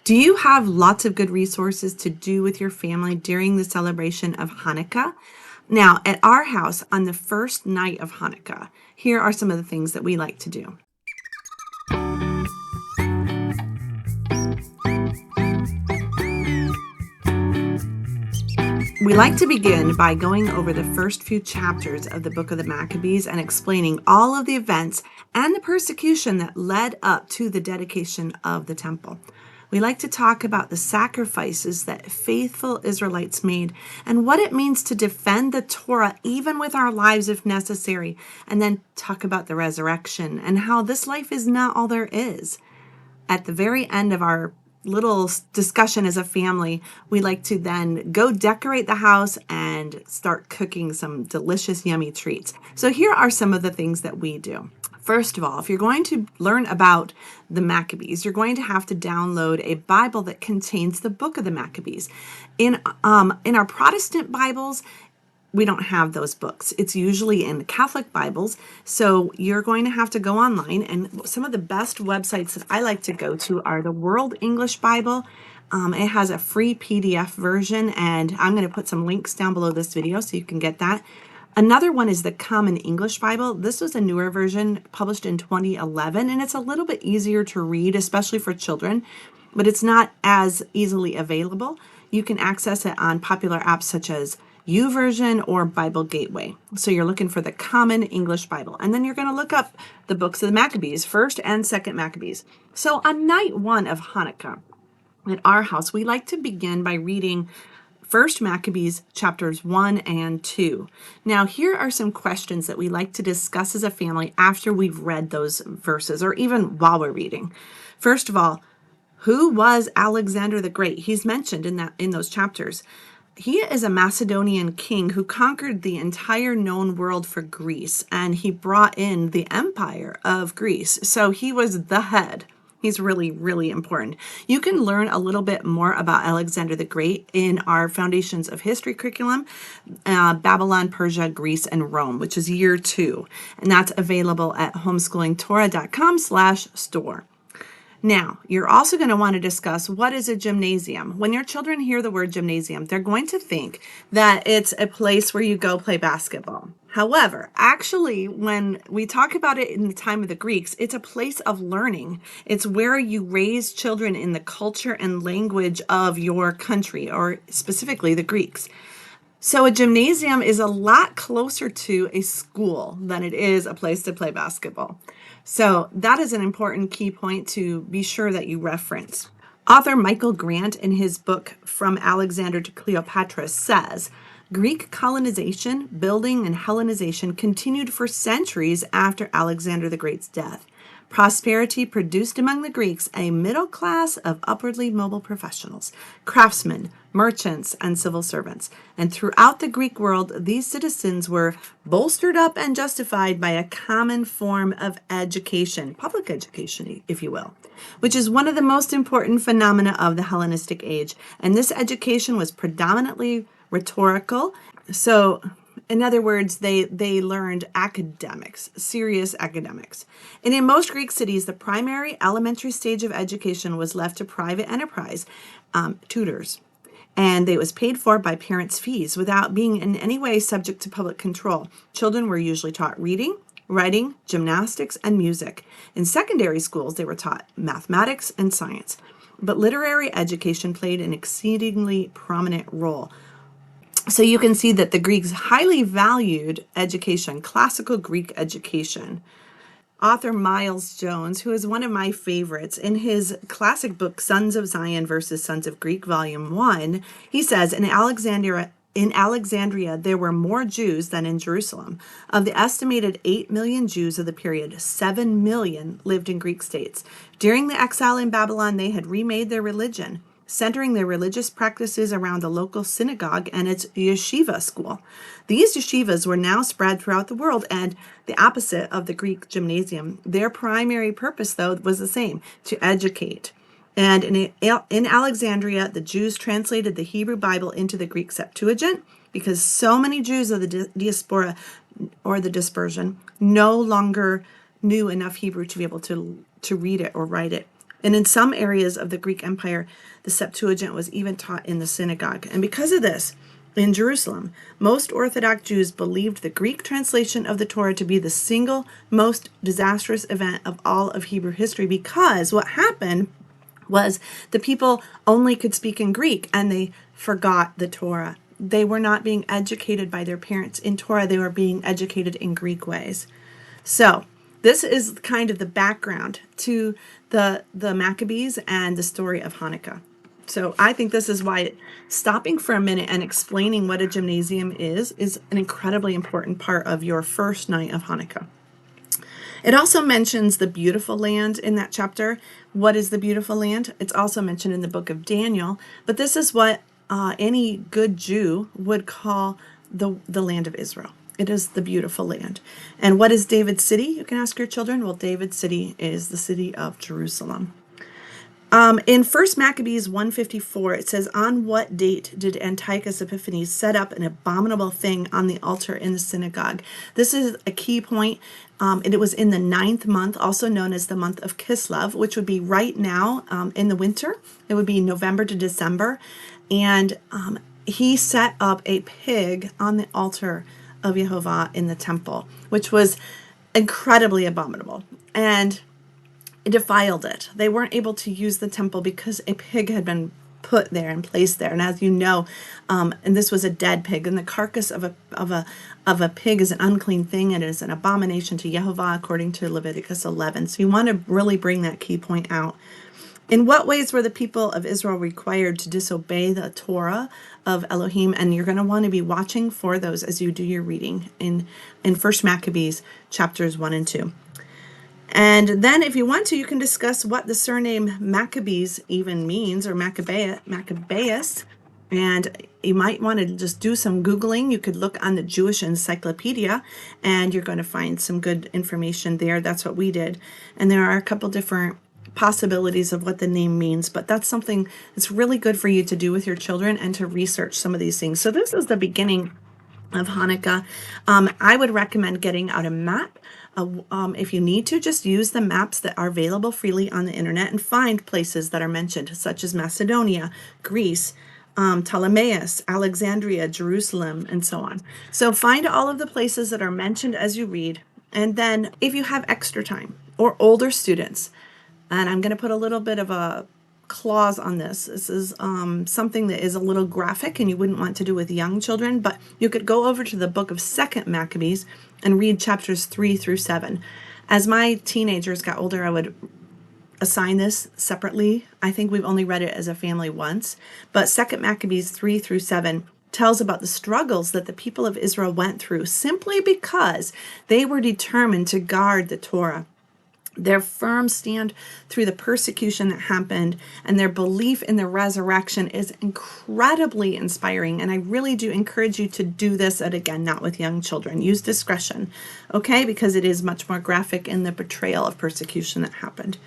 Do you have lots of good resources to do with your family during the celebration of Hanukkah? Now, at our house on the first night of Hanukkah, here are some of the things that we like to do. We like to begin by going over the first few chapters of the book of the Maccabees and explaining all of the events and the persecution that led up to the dedication of the temple. We like to talk about the sacrifices that faithful Israelites made and what it means to defend the Torah even with our lives if necessary, and then talk about the resurrection and how this life is not all there is. At the very end of our little discussion as a family, we like to then go decorate the house and start cooking some delicious, yummy treats. So here are some of the things that we do. First of all, if you're going to learn about the Maccabees, you're going to have to download a Bible that contains the book of the Maccabees. In our Protestant Bibles, we don't have those books. It's usually in Catholic Bibles. So you're going to have to go online. And some of the best websites that I like to go to are the World English Bible. It has a free PDF version, and I'm going to put some links down below this video so you can get that. Another one is the Common English Bible. This was a newer version published in 2011, and it's a little bit easier to read, especially for children, but it's not as easily available. You can access it on popular apps such as YouVersion or Bible Gateway. So you're looking for the Common English Bible. And then you're going to look up the books of the Maccabees, 1st and 2nd Maccabees. So on night 1 of Hanukkah, at our house, we like to begin by reading 1st Maccabees chapters 1 and 2. Now, here are some questions that we like to discuss as a family after we've read those verses, or even while we're reading. First of all, who was Alexander the Great? He's mentioned in those chapters. He is a Macedonian king who conquered the entire known world for Greece, and he brought in the empire of Greece. So he was the head. He's really, really important. You can learn a little bit more about Alexander the Great in our Foundations of History curriculum, Babylon, Persia, Greece, and Rome, which is year 2. And that's available at homeschoolingtorah.com/store. Now, you're also going to want to discuss what is a gymnasium. When your children hear the word gymnasium, they're going to think that it's a place where you go play basketball. However, actually, when we talk about it in the time of the Greeks, it's a place of learning. It's where you raise children in the culture and language of your country, or specifically the Greeks. So a gymnasium is a lot closer to a school than it is a place to play basketball. So that is an important key point to be sure that you reference. Author Michael Grant, in his book From Alexander to Cleopatra, says, Greek colonization, building, and Hellenization continued for centuries after Alexander the Great's death. Prosperity produced among the Greeks a middle class of upwardly mobile professionals, craftsmen, merchants, and civil servants. And throughout the Greek world, these citizens were bolstered up and justified by a common form of education, public education, if you will, which is one of the most important phenomena of the Hellenistic age. And this education was predominantly rhetorical. So, in other words, they learned academics, serious academics. And in most Greek cities, the primary elementary stage of education was left to private enterprise, tutors. And it was paid for by parents' fees without being in any way subject to public control. Children were usually taught reading, writing, gymnastics, and music. In secondary schools, they were taught mathematics and science. But literary education played an exceedingly prominent role. So you can see that the Greeks highly valued education, classical Greek education. Author Miles Jones, who is one of my favorites, in his classic book, Sons of Zion versus Sons of Greek, Volume 1, he says, in Alexandria, there were more Jews than in Jerusalem. Of the estimated 8 million Jews of the period, 7 million lived in Greek states. During the exile in Babylon, they had remade their religion, centering their religious practices around the local synagogue and its yeshiva school. These yeshivas were now spread throughout the world, and the opposite of the Greek gymnasium. Their primary purpose, though, was the same, to educate. And in Alexandria, the Jews translated the Hebrew Bible into the Greek Septuagint because so many Jews of the diaspora or the dispersion no longer knew enough Hebrew to be able to read it or write it. And in some areas of the Greek Empire, the Septuagint was even taught in the synagogue. And because of this, in Jerusalem, most Orthodox Jews believed the Greek translation of the Torah to be the single most disastrous event of all of Hebrew history, because what happened was the people only could speak in Greek and they forgot the Torah. They were not being educated by their parents in Torah. They were being educated in Greek ways. So this is kind of the background to the Maccabees and the story of Hanukkah. So I think this is why stopping for a minute and explaining what a gymnasium is an incredibly important part of your first night of Hanukkah. It also mentions the beautiful land in that chapter. What is the beautiful land? It's also mentioned in the book of Daniel, but this is what any good Jew would call the land of Israel. It is the beautiful land. And what is David's city? You can ask your children. Well, David's city is the city of Jerusalem. In 1 Maccabees 1:54, it says, "On what date did Antiochus Epiphanes set up an abominable thing on the altar in the synagogue?" This is a key point. And it was in the 9th month, also known as the month of Kislev, which would be right now in the winter. It would be November to December. And he set up a pig on the altar of Yehovah in the temple, which was incredibly abominable. And defiled it. They weren't able to use the temple because a pig had been put there and placed there. And as you know, and this was a dead pig, and the carcass of a pig is an unclean thing. It is an abomination to Yehovah according to Leviticus 11. So you want to really bring that key point out. In what ways were the people of Israel required to disobey the Torah of Elohim? And you're going to want to be watching for those as you do your reading in 1 Maccabees chapters 1 and 2. And then if you want to, you can discuss what the surname Maccabees even means, or Maccabeus. And you might want to just do some Googling. You could look on the Jewish Encyclopedia, and you're going to find some good information there. That's what we did. And there are a couple different possibilities of what the name means, but that's something that's really good for you to do with your children and to research some of these things. So this is the beginning of Hanukkah. I would recommend getting out a map. If you need to, just use the maps that are available freely on the internet and find places that are mentioned, such as Macedonia, Greece, Ptolemais, Alexandria, Jerusalem, and so on. So find all of the places that are mentioned as you read. And then if you have extra time or older students, and I'm going to put a little bit of a clause on this. This is something that is a little graphic and you wouldn't want to do with young children, but you could go over to the book of 2 Maccabees and read chapters 3 through 7. As my teenagers got older, I would assign this separately. I think we've only read it as a family once, but 2 Maccabees 3 through 7 tells about the struggles that the people of Israel went through simply because they were determined to guard the Torah. Their firm stand through the persecution that happened, and their belief in the resurrection is incredibly inspiring. And I really do encourage you to do this, and again, not with young children. Use discretion, okay? Because it is much more graphic in the portrayal of persecution that happened.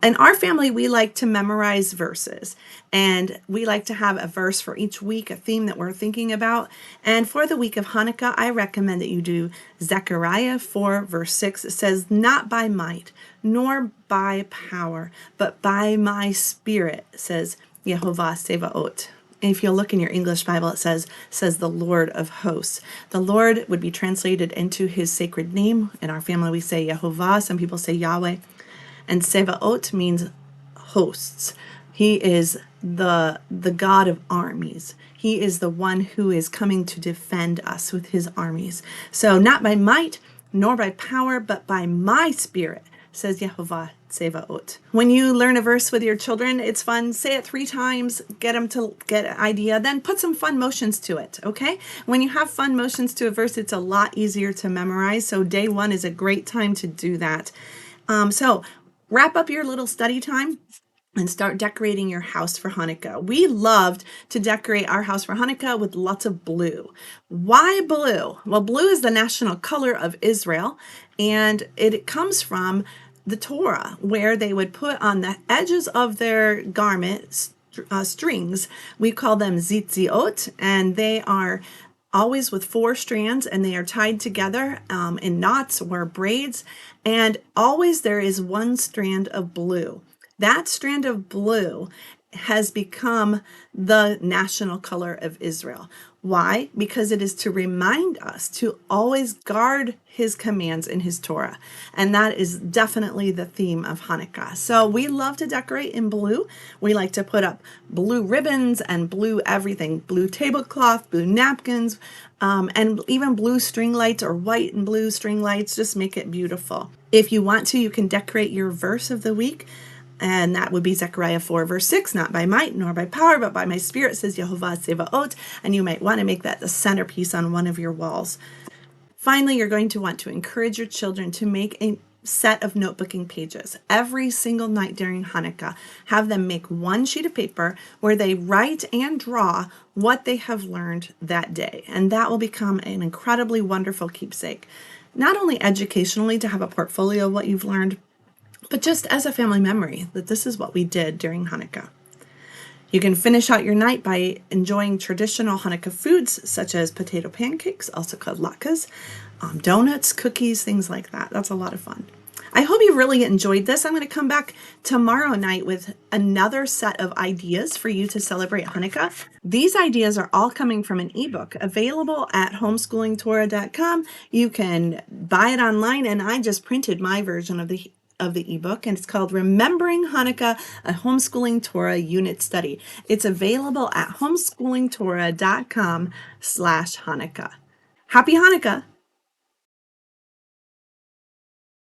In our family, we like to memorize verses, and we like to have a verse for each week, a theme that we're thinking about. And for the week of Hanukkah, I recommend that you do Zechariah 4, verse 6. It says, "Not by might, nor by power, but by my spirit, says Yehovah Sevaot." If you'll look in your English Bible, it says the Lord of hosts. The Lord would be translated into his sacred name. In our family, we say Yehovah. Some people say Yahweh. And Sevaot means hosts. He is the God of armies. He is the one who is coming to defend us with his armies. So not by might, nor by power, but by my spirit, says Yehovah Sevaot. When you learn a verse with your children, it's fun. Say it 3 times, get them to get an idea, then put some fun motions to it, okay? When you have fun motions to a verse, it's a lot easier to memorize. So day 1 is a great time to do that. So wrap up your little study time and start decorating your house for Hanukkah. We loved to decorate our house for Hanukkah with lots of blue. Why blue? Well, blue is the national color of Israel, and it comes from the Torah, where they would put on the edges of their garment strings. We call them zitziot, and they are always with 4 strands, and they are tied together in knots or braids, and always there is 1 strand of blue That strand of blue has become the national color of Israel. Why? Because it is to remind us to always guard his commands in his Torah. And that is definitely the theme of Hanukkah. So we love to decorate in blue. We like to put up blue ribbons and blue everything, blue tablecloth, blue napkins, and even blue string lights or white and blue string lights. Just make it beautiful. If you want to, you can decorate your verse of the week. And that would be Zechariah 4, verse 6, not by might nor by power, but by my spirit, says Yehovah Tsevaot. And you might want to make that the centerpiece on one of your walls. Finally, you're going to want to encourage your children to make a set of notebooking pages every single night during Hanukkah. Have them make one sheet of paper where they write and draw what they have learned that day. And that will become an incredibly wonderful keepsake. Not only educationally to have a portfolio of what you've learned, but just as a family memory that this is what we did during Hanukkah. You can finish out your night by enjoying traditional Hanukkah foods such as potato pancakes, also called latkes, donuts, cookies, things like that. That's a lot of fun. I hope you really enjoyed this. I'm going to come back tomorrow night with another set of ideas for you to celebrate Hanukkah. These ideas are all coming from an ebook available at homeschoolingtorah.com. You can buy it online, and I just printed my version of the ebook, and it's called Remembering Hanukkah, a Homeschooling Torah Unit Study. It's available at homeschoolingtorah.com/Hanukkah. Happy Hanukkah!